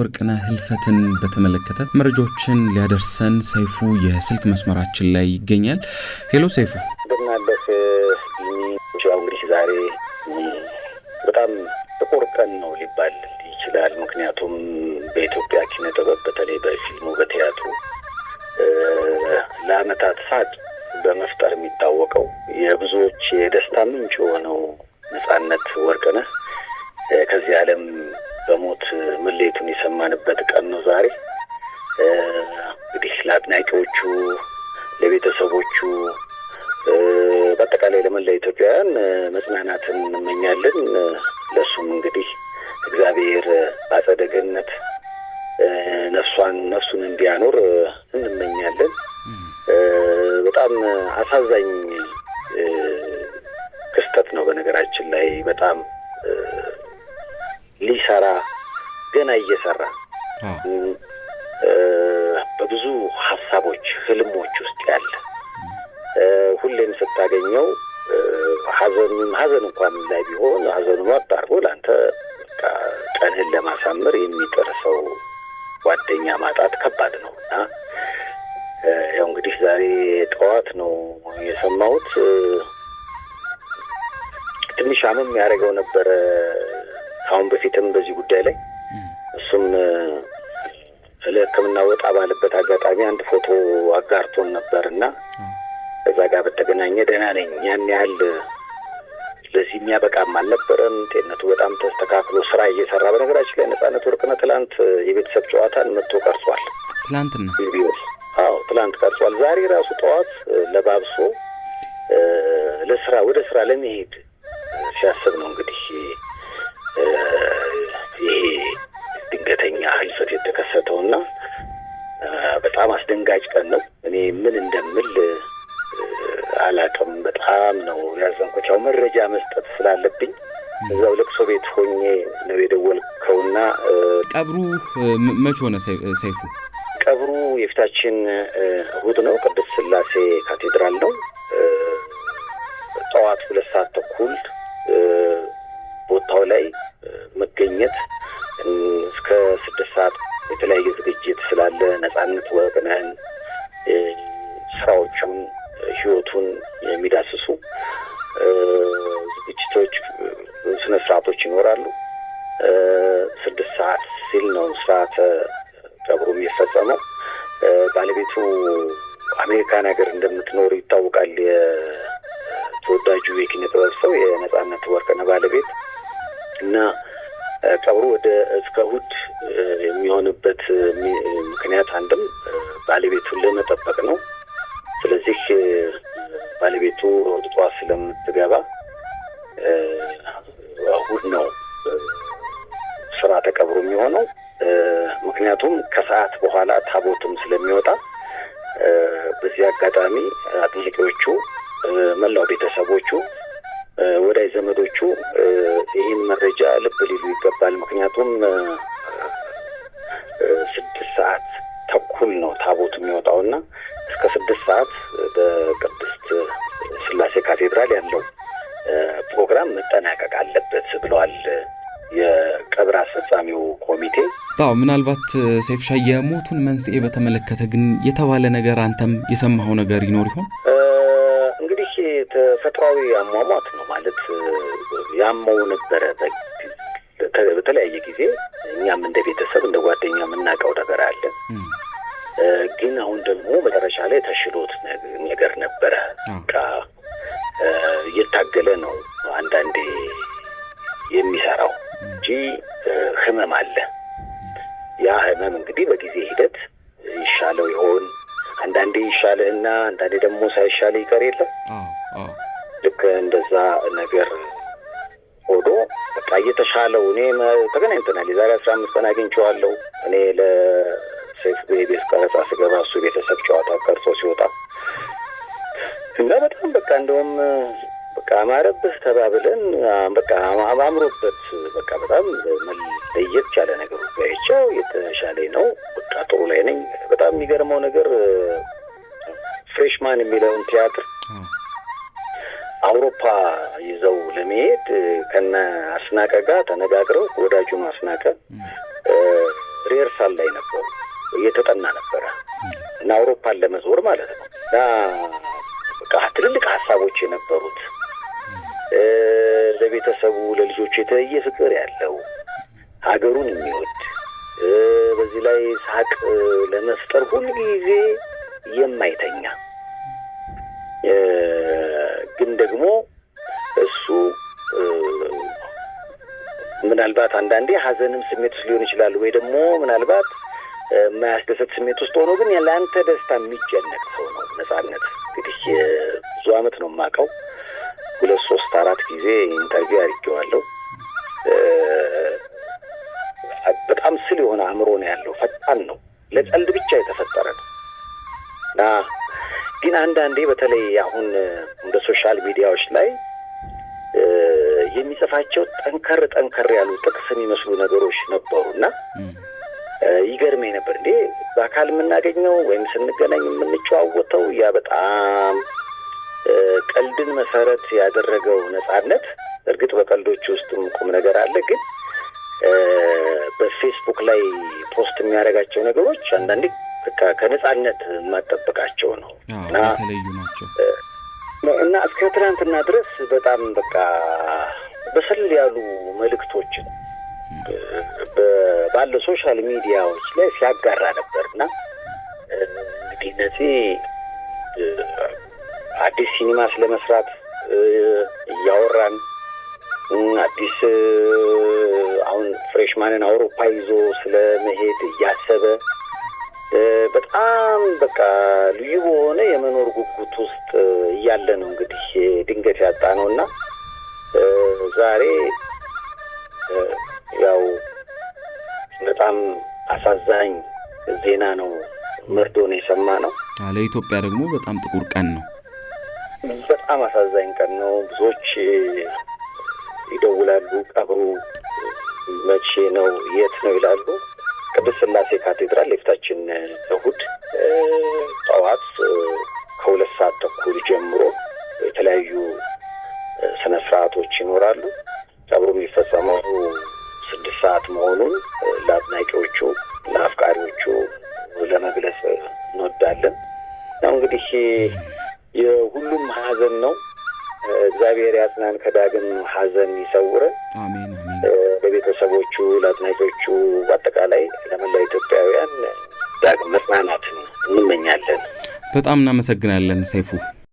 ወርቅነህ ህልፈትን በተመለከተ መረጃዎችን ሊያደርሰን ሰይፉ የስልክ መስመራችን ላይ ይገኛል። ሄሎ ሰይፉ። እንደናለህ እንግዲህ ዛሬ በጣም ጥቁር ቀን ነው ሊባል ይችላል። ምክንያቱም በኢትዮጵያ ኪነ ጥበብ በተለይ በፊልሙ በቲያትሩ ለዓመታት ሳቅ በመፍጠር የሚታወቀው የብዙዎች የደስታ ምንጭ የሆነው ነጻነት ወርቅነህ ከዚህ ዓለም በሞት መለየቱን የሰማንበት ቀን ነው ዛሬ። እንግዲህ ለአድናቂዎቹ፣ ለቤተሰቦቹ፣ በአጠቃላይ ለመላ ኢትዮጵያውያን መጽናናትን እንመኛለን። ለሱም እንግዲህ እግዚአብሔር በአጸደ ገነት ነፍሱን እንዲያኖር እንመኛለን። በጣም አሳዛኝ ክስተት ነው። በነገራችን ላይ በጣም ሊሰራ ገና እየሰራ በብዙ ሀሳቦች ህልሞች ውስጥ ያለ ሁሌም ስታገኘው ሀዘን እንኳን ላይ ቢሆን ሀዘኑን አጣርጎ ለአንተ ቀንህን ለማሳመር የሚጥር ሰው ጓደኛ ማጣት ከባድ ነው እና ያው እንግዲህ ዛሬ ጠዋት ነው የሰማሁት። ትንሽ አመም ያደረገው ነበረ አሁን በፊትም በዚህ ጉዳይ ላይ እሱም ለሕክምና ወጣ ባለበት አጋጣሚ አንድ ፎቶ አጋርቶን ነበርና እዛ ጋር በተገናኘ ደህና ነኝ ያን ያህል ለዚህ የሚያበቃም አልነበረም። ጤንነቱ በጣም ተስተካክሎ ስራ እየሰራ በነገራችን ላይ ነጻነት ወርቅነህ ትላንት የቤተሰብ ጨዋታን መጥቶ ቀርጿል። ትላንትና ትላንት ቀርጿል። ዛሬ ራሱ ጠዋት ለባብሶ ወደ ስራ ለመሄድ ሲያስብ ነው እንግዲህ ይሄ ድንገተኛ ህልፈት የተከሰተውና በጣም አስደንጋጭ ቀን ነው። እኔ ምን እንደምል አላውቅም። በጣም ነው ያዘንኩት። ያው መረጃ መስጠት ስላለብኝ እዛው ለቅሶ ቤት ሆኜ ነው የደወልከውና ቀብሩ መቼ ሆነ ሰይፉ? ቀብሩ የፊታችን እሑድ ነው። ቅድስት ሥላሴ ካቴድራል ነው። ጠዋት 2 ሰዓት ተኩል ቦታው ላይ መገኘት እስከ 6 ሰዓት የተለያየ ዝግጅት ስላለ ነጻነት ወርቅነህን ስራዎቹን ህይወቱን የሚዳስሱ ዝግጅቶች፣ ስነ ስርዓቶች ይኖራሉ። 6 ሰዓት ሲል ነው ስርዓተ ቀብሩ የሚፈጸመው። ባለቤቱ አሜሪካን ሀገር እንደምትኖር ይታወቃል። የተወዳጁ የኪነ ጥበብ ሰው የነጻነት ወርቅነህ ባለቤት እና ቀብሩ እስከ እሑድ የሚሆንበት ምክንያት አንድም ባለቤቱን ለመጠበቅ ነው። ስለዚህ ባለቤቱ እሑድ ጠዋት ስለምትገባ እሑድ ነው ስርዓተ ቀብሩ የሚሆነው። ምክንያቱም ከሰዓት በኋላ ታቦትም ስለሚወጣ በዚህ አጋጣሚ አድናቂዎቹ፣ መላው ቤተሰቦቹ፣ ወዳጅ ዘመዶቹ ይህን መረጃ ልብ ሊሉ ይገባል። ምክንያቱም 6 ሰዓት ተኩል ነው ታቦት የሚወጣውና እስከ 6 ሰዓት በቅድስት ሥላሴ ካቴድራል ያለው ፕሮግራም መጠናቀቅ አለበት ብለዋል የቀብር አስፈጻሚው ኮሚቴ። ምናልባት ሰይፍሻ የሞቱን መንስኤ በተመለከተ ግን የተባለ ነገር አንተም የሰማኸው ነገር ይኖር ይሆን? እንግዲህ ተፈጥሯዊ አሟሟት ነው ማለት ያመው ነበረ በተለያየ ጊዜ። እኛም እንደ ቤተሰብ እንደ ጓደኛ የምናውቀው ነገር አለ። ግን አሁን ደግሞ መጨረሻ ላይ ተሽሎት ነገር ነበረ። እየታገለ ነው አንዳንዴ የሚሰራው እንጂ ህመም አለ። ያ ህመም እንግዲህ በጊዜ ሂደት ይሻለው ይሆን? አንዳንዴ ይሻልህና አንዳንዴ ደግሞ ሳይሻል ይቀር የለም። ልክ እንደዛ ነገር ሆዶ በቃ እየተሻለው እኔ ተገናኝተናል። የዛሬ 15 ቀን አግኝቼዋለሁ። እኔ ለሰይፉ ቤቤስ ቀረጻ ስገባ እሱ ቤተሰብ ጨዋታ ቀርጾ ሲወጣ እና በጣም በቃ እንደውም በቃ አማረብህ ተባብለን በቃ አምሮበት በቃ በጣም ለየት ያለ ነገር ባይቻው የተሻለ ነው። በቃ ጥሩ ላይ ነኝ። በጣም የሚገርመው ነገር ፍሬሽማን የሚለውን ቲያትር አውሮፓ ይዘው ለመሄድ ከነ አስናቀ ጋር ተነጋግረው ወዳጁ አስናቀ ሪሄርሳል ላይ ነበሩ፣ እየተጠና ነበረ እና አውሮፓን ለመዞር ማለት ነው። እና በቃ ትልልቅ ሀሳቦች የነበሩት ለቤተሰቡ ለልጆቹ የተለየ ፍቅር ያለው ሀገሩን የሚወድ በዚህ ላይ ሳቅ ለመፍጠር ሁልጊዜ የማይተኛ ግን ደግሞ እሱ ምናልባት አንዳንዴ ሀዘንም ስሜት ውስጥ ሊሆን ይችላል ወይ ደግሞ ምናልባት የማያስደሰት ስሜት ውስጥ ሆኖ ግን ለአንተ ደስታ የሚጨነቅ ሰው ነው። ነጻነት እንግዲህ ብዙ ዓመት ነው የማውቀው። 2 3 4 ጊዜ ኢንተርቪው አድርጌዋለሁ። በጣም ስል የሆነ አእምሮ ነው ያለው። ፈጣን ነው። ለቀልድ ብቻ የተፈጠረ ነው እና ግን አንዳንዴ በተለይ አሁን እንደ ሶሻል ሚዲያዎች ላይ የሚጽፋቸው ጠንከር ያሉ ጥቅስ የሚመስሉ ነገሮች ነበሩና ይገርመኝ ነበር። እንዴ በአካል የምናገኘው ወይም ስንገናኝ የምንጨዋወተው ያ በጣም ቀልድን መሰረት ያደረገው ነጻነት፣ እርግጥ በቀልዶች ውስጥም ቁም ነገር አለ፣ ግን በፌስቡክ ላይ ፖስት የሚያደርጋቸው ነገሮች አንዳንዴ ከነጻነት የማጠብቃቸው ነው እና የተለዩ ናቸው እና እስከ ትናንትና ድረስ በጣም በቃ በሰል ያሉ መልእክቶችን ባለ ሶሻል ሚዲያዎች ላይ ሲያጋራ ነበርና እንግዲህ እነዚህ አዲስ ሲኒማ ስለመስራት እያወራን አዲስ አሁን ፍሬሽማንን አውሮፓ ይዞ ስለመሄድ እያሰበ በጣም በቃ ልዩ በሆነ የመኖር ጉጉት ውስጥ እያለ ነው እንግዲህ ድንገት ያጣ ነውና ዛሬ ያው በጣም አሳዛኝ ዜና ነው፣ መርዶ ነው የሰማነው። ለኢትዮጵያ ደግሞ በጣም ጥቁር ቀን ነው። በጣም አሳዛኝ ቀን ነው። ብዙዎች ይደውላሉ፣ ቀብሩ መቼ ነው የት ነው ይላሉ። ቅድስት ሥላሴ ካቴድራል የፊታችን እሑድ ጠዋት ከ2 ሰዓት ተኩል ጀምሮ የተለያዩ ስነ ስርዓቶች ይኖራሉ። ቀብሩ የሚፈጸመው 6 ሰዓት መሆኑን ለአድናቂዎቹ ለአፍቃሪዎቹ ለመግለጽ እንወዳለን። ያው እንግዲህ የሁሉም ሀዘን ነው። እግዚአብሔር ያጽናን፣ ከዳግም ሀዘን ይሰውረን። አሜን አሜን። ለቤተሰቦቹ፣ ለአድናቂዎቹ፣ በአጠቃላይ ለመላ ኢትዮጵያውያን ዳግም መጽናናትን እንመኛለን። በጣም እናመሰግናለን ሰይፉ።